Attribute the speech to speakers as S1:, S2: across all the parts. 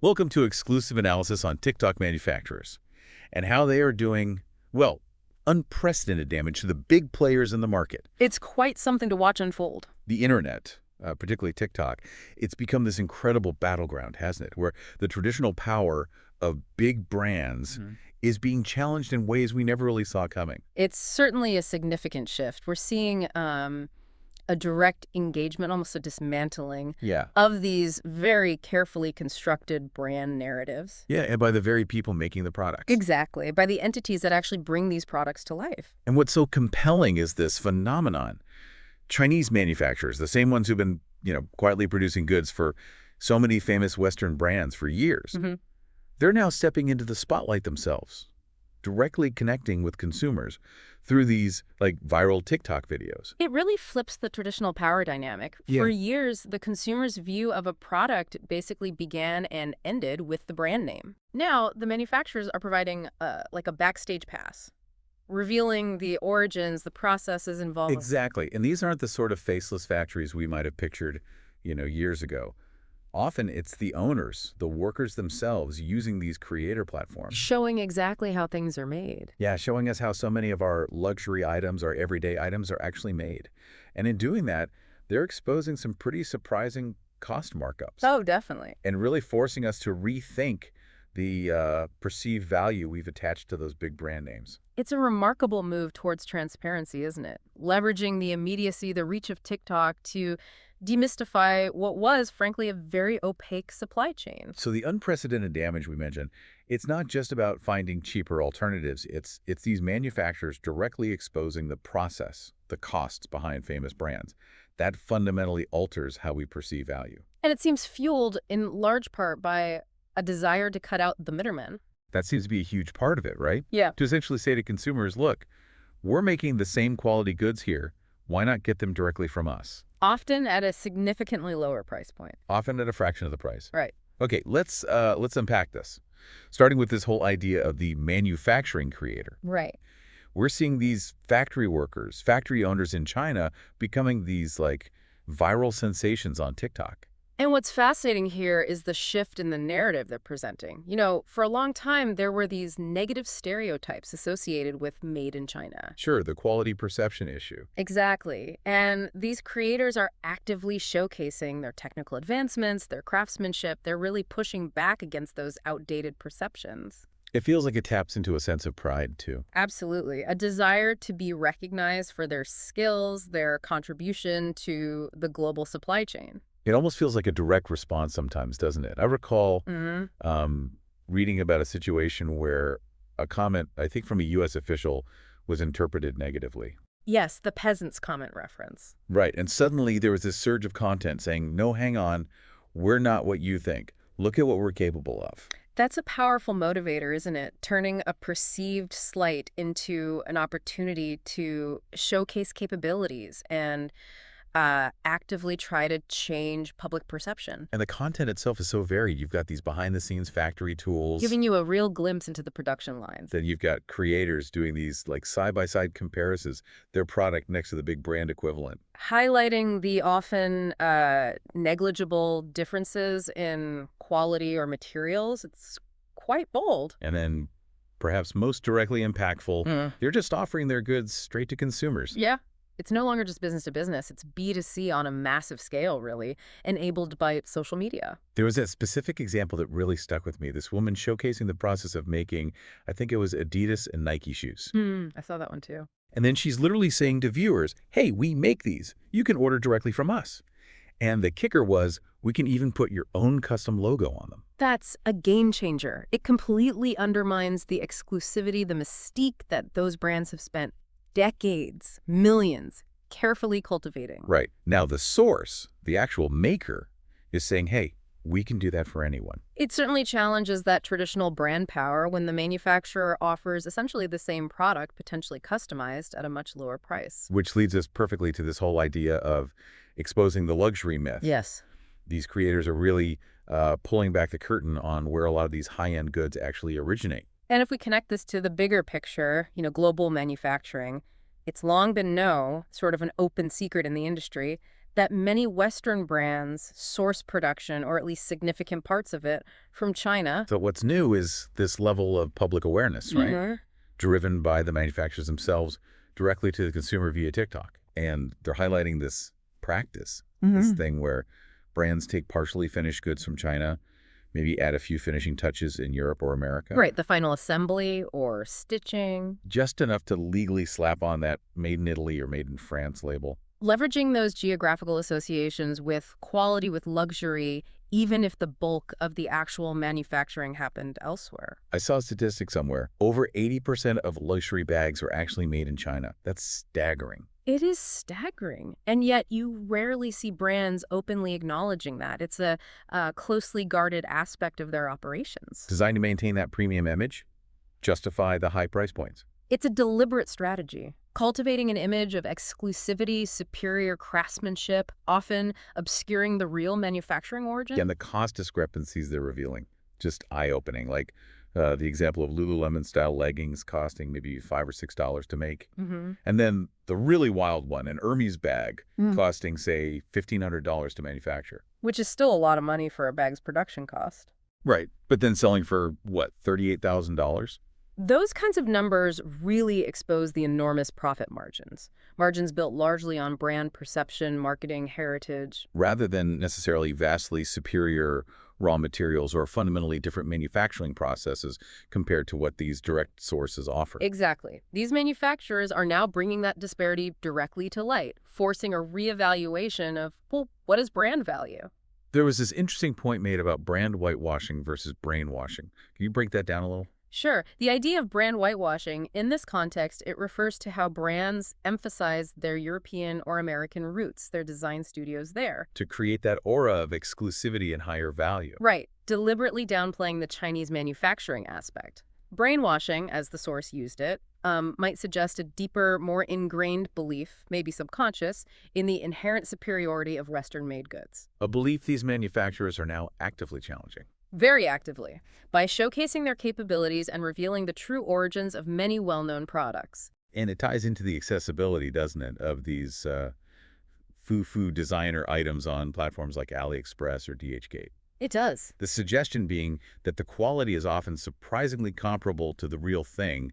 S1: Welcome to exclusive analysis on TikTok manufacturers and how they are doing, well, unprecedented damage to the big players in the market.
S2: It's quite something to watch unfold.
S1: The internet, particularly TikTok, it's become this incredible battleground, hasn't it? Where the traditional power of big brands is being challenged in ways we never really saw coming.
S2: It's certainly a significant shift. We're seeing a direct engagement, almost a dismantling
S1: Yeah.
S2: of these very carefully constructed brand narratives.
S1: Yeah, and by the very people making the products.
S2: Exactly, by the entities that actually bring these products to life.
S1: And what's so compelling is this phenomenon. Chinese manufacturers, the same ones who've been, quietly producing goods for so many famous Western brands for years, they're now stepping into the spotlight themselves, directly connecting with consumers through these, viral TikTok videos.
S2: It really flips the traditional power dynamic.
S1: Yeah.
S2: For years, the consumer's view of a product basically began and ended with the brand name. Now, the manufacturers are providing a backstage pass, revealing the origins, the processes involved.
S1: Exactly. And these aren't the sort of faceless factories we might have pictured, years ago. Often it's the owners, the workers themselves using these creator platforms.
S2: Showing exactly how things are made.
S1: Yeah, showing us how so many of our luxury items, our everyday items, are actually made. And in doing that, they're exposing some pretty surprising cost markups
S2: Oh, definitely.
S1: and really forcing us to rethink the perceived value we've attached to those big brand names.
S2: It's a remarkable move towards transparency, isn't it? Leveraging the immediacy, the reach of TikTok to demystify what was, frankly, a very opaque supply chain.
S1: So the unprecedented damage we mentioned, it's not just about finding cheaper alternatives. It's these manufacturers directly exposing the process, the costs behind famous brands. That fundamentally alters how we perceive value.
S2: And it seems fueled in large part by a desire to cut out the middlemen.
S1: That seems to be a huge part of it, right?
S2: Yeah.
S1: To essentially say to consumers, look, we're making the same quality goods here. Why not get them directly from us?
S2: Often at a significantly lower price point.
S1: Often at a fraction of the price.
S2: Right.
S1: Okay, let's unpack this. Starting with this whole idea of the manufacturing creator.
S2: Right.
S1: We're seeing these factory workers, factory owners in China becoming these viral sensations on TikTok.
S2: And what's fascinating here is the shift in the narrative they're presenting. For a long time, there were these negative stereotypes associated with made in China.
S1: Sure, the quality perception issue.
S2: Exactly. And these creators are actively showcasing their technical advancements, their craftsmanship. They're really pushing back against those outdated perceptions.
S1: It feels like it taps into a sense of pride, too.
S2: Absolutely. A desire to be recognized for their skills, their contribution to the global supply chain.
S1: It almost feels like a direct response sometimes, doesn't it? I recall reading about a situation where a comment, I think from a U.S. official, was interpreted negatively.
S2: Yes, the peasants comment reference.
S1: Right, and suddenly there was this surge of content saying, no, hang on, we're not what you think. Look at what we're capable of.
S2: That's a powerful motivator, isn't it? Turning a perceived slight into an opportunity to showcase capabilities and actively try to change public perception.
S1: And the content itself is so varied. You've got these behind-the-scenes factory tools.
S2: Giving you a real glimpse into the production lines.
S1: Then you've got creators doing these side-by-side comparisons, their product next to the big brand equivalent.
S2: Highlighting the often negligible differences in quality or materials. It's quite bold.
S1: And then, perhaps most directly impactful, they're just offering their goods straight to consumers.
S2: Yeah. It's no longer just business to business. It's B2C on a massive scale, really, enabled by social media.
S1: There was a specific example that really stuck with me. This woman showcasing the process of making, I think it was Adidas and Nike shoes.
S2: I saw that one too.
S1: And then she's literally saying to viewers, hey, we make these. You can order directly from us. And the kicker was, we can even put your own custom logo on them.
S2: That's a game changer. It completely undermines the exclusivity, the mystique that those brands have spent decades, millions, carefully cultivating.
S1: Right. Now the source, the actual maker, is saying, hey, we can do that for anyone.
S2: It certainly challenges that traditional brand power when the manufacturer offers essentially the same product, potentially customized at a much lower price.
S1: Which leads us perfectly to this whole idea of exposing the luxury myth.
S2: Yes.
S1: These creators are really pulling back the curtain on where a lot of these high-end goods actually originate.
S2: And if we connect this to the bigger picture, global manufacturing, it's long been sort of an open secret in the industry, that many Western brands source production, or at least significant parts of it, from China.
S1: So what's new is this level of public awareness, right? Driven by the manufacturers themselves directly to the consumer via TikTok. And they're highlighting this practice, this thing where brands take partially finished goods from China, maybe add a few finishing touches in Europe or America.
S2: Right, the final assembly or stitching.
S1: Just enough to legally slap on that made in Italy or made in France label.
S2: Leveraging those geographical associations with quality, with luxury, even if the bulk of the actual manufacturing happened elsewhere.
S1: I saw a statistic somewhere. Over 80% of luxury bags are actually made in China. That's staggering.
S2: It is staggering, and yet you rarely see brands openly acknowledging that. It's a closely guarded aspect of their operations.
S1: Designed to maintain that premium image, justify the high price points.
S2: It's a deliberate strategy, cultivating an image of exclusivity, superior craftsmanship, often obscuring the real manufacturing origin.
S1: And the cost discrepancies they're revealing, just eye-opening. Like the example of Lululemon-style leggings costing maybe $5 or $6 to make. And then the really wild one, an Hermes bag costing, say, $1,500 to manufacture.
S2: Which is still a lot of money for a bag's production cost.
S1: Right. But then selling for, what, $38,000?
S2: Those kinds of numbers really expose the enormous profit margins. Margins built largely on brand perception, marketing, heritage.
S1: Rather than necessarily vastly superior raw materials or fundamentally different manufacturing processes compared to what these direct sources offer.
S2: Exactly. These manufacturers are now bringing that disparity directly to light, forcing a reevaluation of, well, what is brand value?
S1: There was this interesting point made about brand whitewashing versus brainwashing. Can you break that down a little?
S2: Sure. The idea of brand whitewashing, in this context, it refers to how brands emphasize their European or American roots, their design studios there.
S1: To create that aura of exclusivity and higher value.
S2: Right. Deliberately downplaying the Chinese manufacturing aspect. Brainwashing, as the source used it, might suggest a deeper, more ingrained belief, maybe subconscious, in the inherent superiority of Western-made goods.
S1: A belief these manufacturers are now actively challenging.
S2: Very actively, by showcasing their capabilities and revealing the true origins of many well-known products.
S1: And it ties into the accessibility, doesn't it, of these foo-foo designer items on platforms like AliExpress or DHgate.
S2: It does.
S1: The suggestion being that the quality is often surprisingly comparable to the real thing,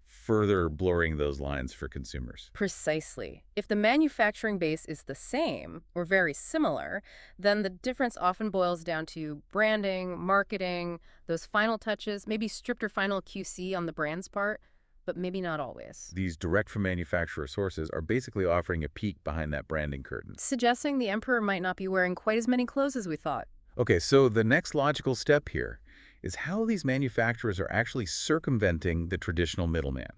S1: further blurring those lines for consumers.
S2: Precisely. If the manufacturing base is the same or very similar, then the difference often boils down to branding, marketing, those final touches, maybe stricter final QC on the brand's part, but maybe not always.
S1: These direct-from-manufacturer sources are basically offering a peek behind that branding curtain.
S2: Suggesting the emperor might not be wearing quite as many clothes as we thought.
S1: Okay, so the next logical step here is how these manufacturers are actually circumventing the traditional middleman.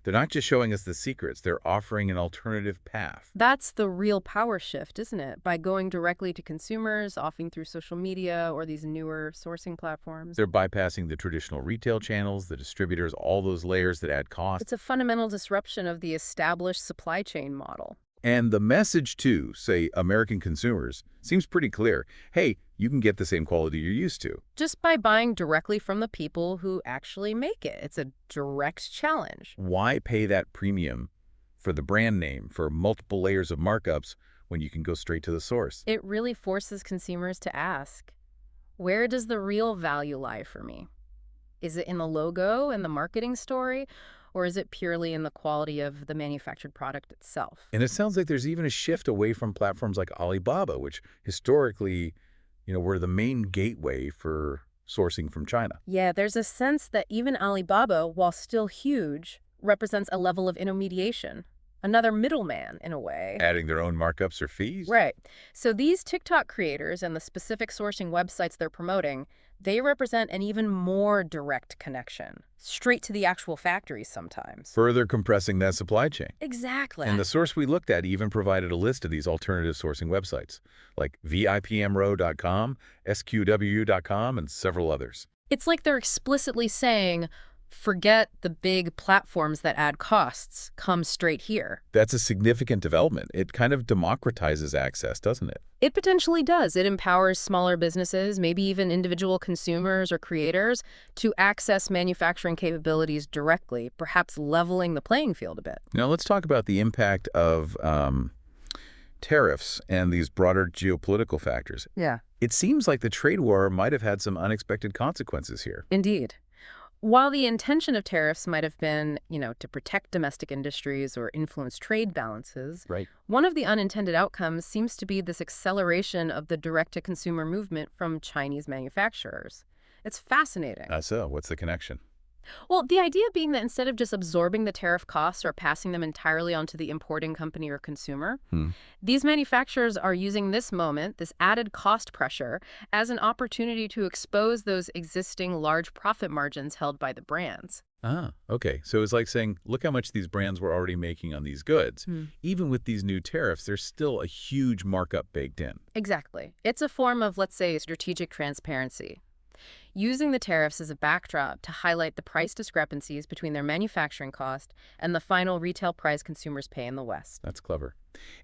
S1: They're not just showing us the secrets, they're offering an alternative path.
S2: That's the real power shift, isn't it? By going directly to consumers, often through social media or these newer sourcing platforms.
S1: They're bypassing the traditional retail channels, the distributors, all those layers that add cost.
S2: It's a fundamental disruption of the established supply chain model.
S1: And the message to, say, American consumers seems pretty clear. Hey, you can get the same quality you're used to.
S2: Just by buying directly from the people who actually make it. It's a direct challenge.
S1: Why pay that premium for the brand name, for multiple layers of markups, when you can go straight to the source?
S2: It really forces consumers to ask, where does the real value lie for me? Is it in the logo and the marketing story? Or is it purely in the quality of the manufactured product itself?
S1: And it sounds like there's even a shift away from platforms like Alibaba, which historically, were the main gateway for sourcing from China.
S2: Yeah, there's a sense that even Alibaba, while still huge, represents a level of intermediation. Another middleman, in a way.
S1: Adding their own markups or fees?
S2: Right. So these TikTok creators and the specific sourcing websites they're promoting, they represent an even more direct connection, straight to the actual factories sometimes.
S1: Further compressing that supply chain.
S2: Exactly.
S1: And the source we looked at even provided a list of these alternative sourcing websites, like VIPMRO.com, SQW.com, and several others.
S2: It's like they're explicitly saying, forget the big platforms that add costs. Come straight here.
S1: That's a significant development. It kind of democratizes access, doesn't it?
S2: It potentially does. It empowers smaller businesses, maybe even individual consumers or creators, to access manufacturing capabilities directly, perhaps leveling the playing field a bit.
S1: Now let's talk about the impact of Tariffs and these broader geopolitical factors.
S2: Yeah.
S1: It seems like the trade war might have had some unexpected consequences here.
S2: Indeed. While the intention of tariffs might have been, to protect domestic industries or influence trade balances,
S1: Right.
S2: one of the unintended outcomes seems to be this acceleration of the direct-to-consumer movement from Chinese manufacturers. It's fascinating.
S1: So, what's the connection?
S2: Well, the idea being that instead of just absorbing the tariff costs or passing them entirely onto the importing company or consumer,
S1: Hmm.
S2: these manufacturers are using this moment, this added cost pressure, as an opportunity to expose those existing large profit margins held by the brands.
S1: Okay. So it's like saying, look how much these brands were already making on these goods.
S2: Hmm.
S1: Even with these new tariffs, there's still a huge markup baked in.
S2: Exactly. It's a form of, let's say, strategic transparency. Using the tariffs as a backdrop to highlight the price discrepancies between their manufacturing cost and the final retail price consumers pay in the West.
S1: That's clever.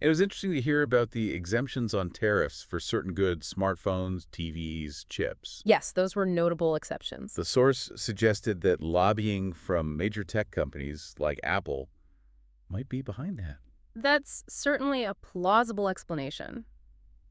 S1: It was interesting to hear about the exemptions on tariffs for certain goods, smartphones, TVs, chips.
S2: Yes, those were notable exceptions.
S1: The source suggested that lobbying from major tech companies like Apple might be behind that.
S2: That's certainly a plausible explanation.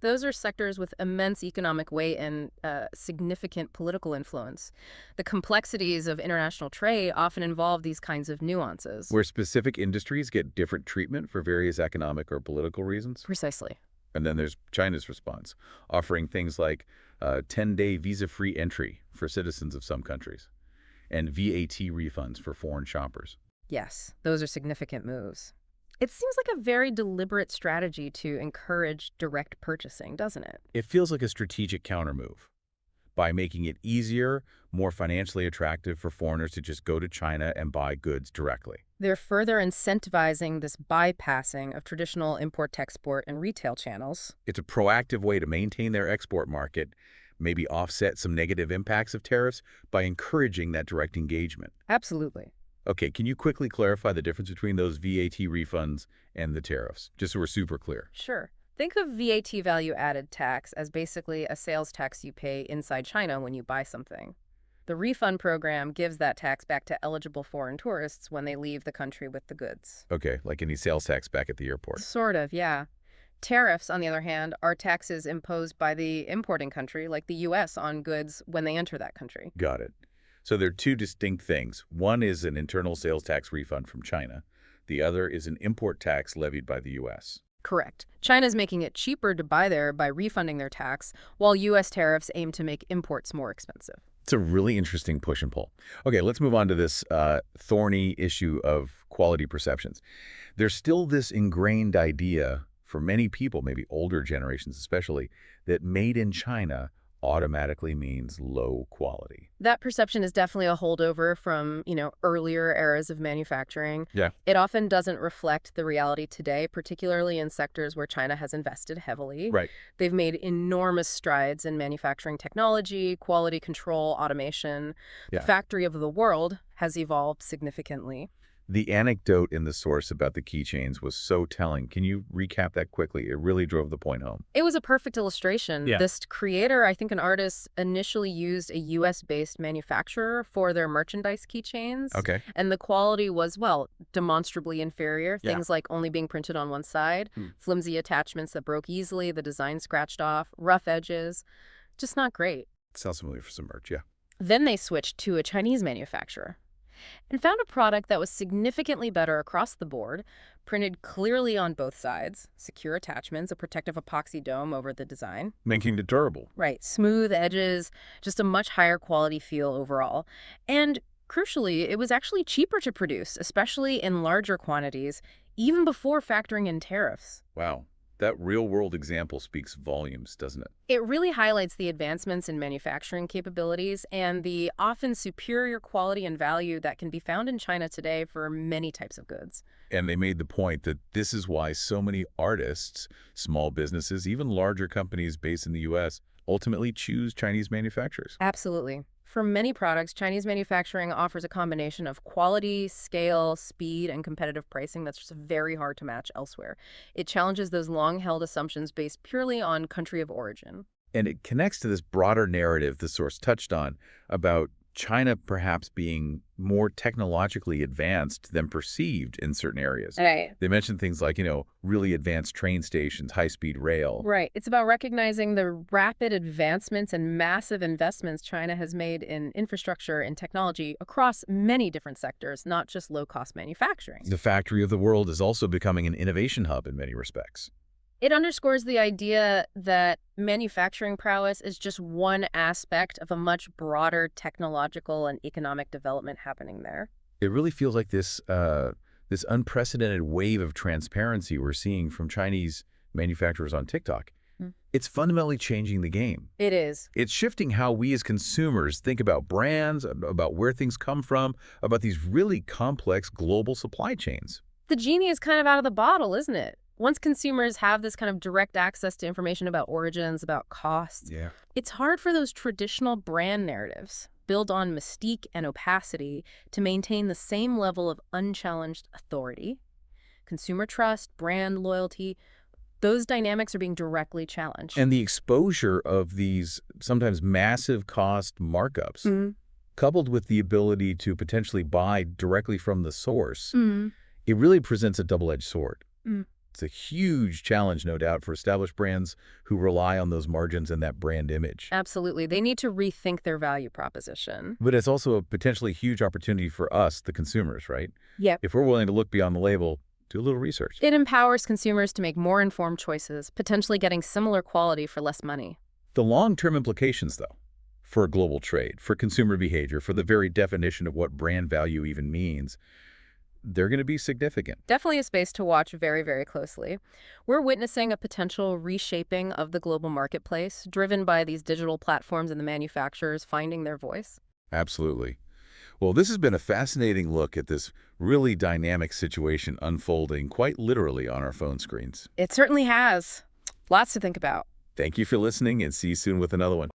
S2: Those are sectors with immense economic weight and significant political influence. The complexities of international trade often involve these kinds of nuances.
S1: Where specific industries get different treatment for various economic or political reasons.
S2: Precisely.
S1: And then there's China's response, offering things like 10-day visa-free entry for citizens of some countries and VAT refunds for foreign shoppers.
S2: Yes, those are significant moves. It seems like a very deliberate strategy to encourage direct purchasing, doesn't it?
S1: It feels like a strategic countermove by making it easier, more financially attractive for foreigners to just go to China and buy goods directly.
S2: They're further incentivizing this bypassing of traditional import-export and retail channels.
S1: It's a proactive way to maintain their export market, maybe offset some negative impacts of tariffs by encouraging that direct engagement.
S2: Absolutely.
S1: Okay, can you quickly clarify the difference between those VAT refunds and the tariffs, just so we're super clear?
S2: Sure. Think of VAT value-added tax as basically a sales tax you pay inside China when you buy something. The refund program gives that tax back to eligible foreign tourists when they leave the country with the goods.
S1: Okay, like any sales tax back at the airport.
S2: Sort of, yeah. Tariffs, on the other hand, are taxes imposed by the importing country, like the U.S., on goods when they enter that country.
S1: Got it. So there are two distinct things. One is an internal sales tax refund from China. The other is an import tax levied by the U.S.
S2: Correct. China's making it cheaper to buy there by refunding their tax, while U.S. tariffs aim to make imports more expensive.
S1: It's a really interesting push and pull. Okay, let's move on to this thorny issue of quality perceptions. There's still this ingrained idea for many people, maybe older generations especially, that made in China automatically means low quality.
S2: That perception is definitely a holdover from, earlier eras of manufacturing.
S1: Yeah.
S2: It often doesn't reflect the reality today, particularly in sectors where China has invested heavily.
S1: Right.
S2: They've made enormous strides in manufacturing technology, quality control, automation.
S1: Yeah.
S2: The factory of the world has evolved significantly.
S1: The anecdote in the source about the keychains was so telling. Can you recap that quickly? It really drove the point home.
S2: It was a perfect illustration.
S1: Yeah.
S2: This creator, I think an artist, initially used a US-based manufacturer for their merchandise keychains.
S1: Okay.
S2: And the quality was, well, demonstrably inferior.
S1: Yeah.
S2: Things like only being printed on one side, flimsy attachments that broke easily, the design scratched off, rough edges. Just not great.
S1: Sounds familiar for some merch, yeah.
S2: Then they switched to a Chinese manufacturer and found a product that was significantly better across the board, printed clearly on both sides, secure attachments, a protective epoxy dome over the design.
S1: Making it durable.
S2: Right, smooth edges, just a much higher quality feel overall. And crucially, it was actually cheaper to produce, especially in larger quantities, even before factoring in tariffs.
S1: Wow. That real-world example speaks volumes, doesn't it?
S2: It really highlights the advancements in manufacturing capabilities and the often superior quality and value that can be found in China today for many types of goods.
S1: And they made the point that this is why so many artists, small businesses, even larger companies based in the U.S. ultimately choose Chinese manufacturers.
S2: Absolutely. For many products, Chinese manufacturing offers a combination of quality, scale, speed, and competitive pricing that's just very hard to match elsewhere. It challenges those long-held assumptions based purely on country of origin.
S1: And it connects to this broader narrative the source touched on about China perhaps being more technologically advanced than perceived in certain areas.
S2: Right.
S1: They mentioned things like, really advanced train stations, high-speed rail.
S2: Right. It's about recognizing the rapid advancements and massive investments China has made in infrastructure and technology across many different sectors, not just low-cost manufacturing.
S1: The factory of the world is also becoming an innovation hub in many respects.
S2: It underscores the idea that manufacturing prowess is just one aspect of a much broader technological and economic development happening there.
S1: It really feels like this unprecedented wave of transparency we're seeing from Chinese manufacturers on TikTok. It's fundamentally changing the game.
S2: It is.
S1: It's shifting how we as consumers think about brands, about where things come from, about these really complex global supply chains.
S2: The genie is kind of out of the bottle, isn't it? Once consumers have this kind of direct access to information about origins, about costs, it's hard for those traditional brand narratives, built on mystique and opacity, to maintain the same level of unchallenged authority. Consumer trust, brand loyalty, those dynamics are being directly challenged.
S1: And the exposure of these sometimes massive cost markups, coupled with the ability to potentially buy directly from the source, it really presents a double-edged sword. It's a huge challenge, no doubt, for established brands who rely on those margins and that brand image.
S2: Absolutely. They need to rethink their value proposition.
S1: But it's also a potentially huge opportunity for us, the consumers, right?
S2: Yep.
S1: If we're willing to look beyond the label, do a little research.
S2: It empowers consumers to make more informed choices, potentially getting similar quality for less money.
S1: The long-term implications, though, for global trade, for consumer behavior, for the very definition of what brand value even means, they're going to be significant.
S2: Definitely a space to watch very, very closely. We're witnessing a potential reshaping of the global marketplace, driven by these digital platforms and the manufacturers finding their voice.
S1: Absolutely. Well, this has been a fascinating look at this really dynamic situation unfolding quite literally on our phone screens.
S2: It certainly has. Lots to think about.
S1: Thank you for listening, and see you soon with another one.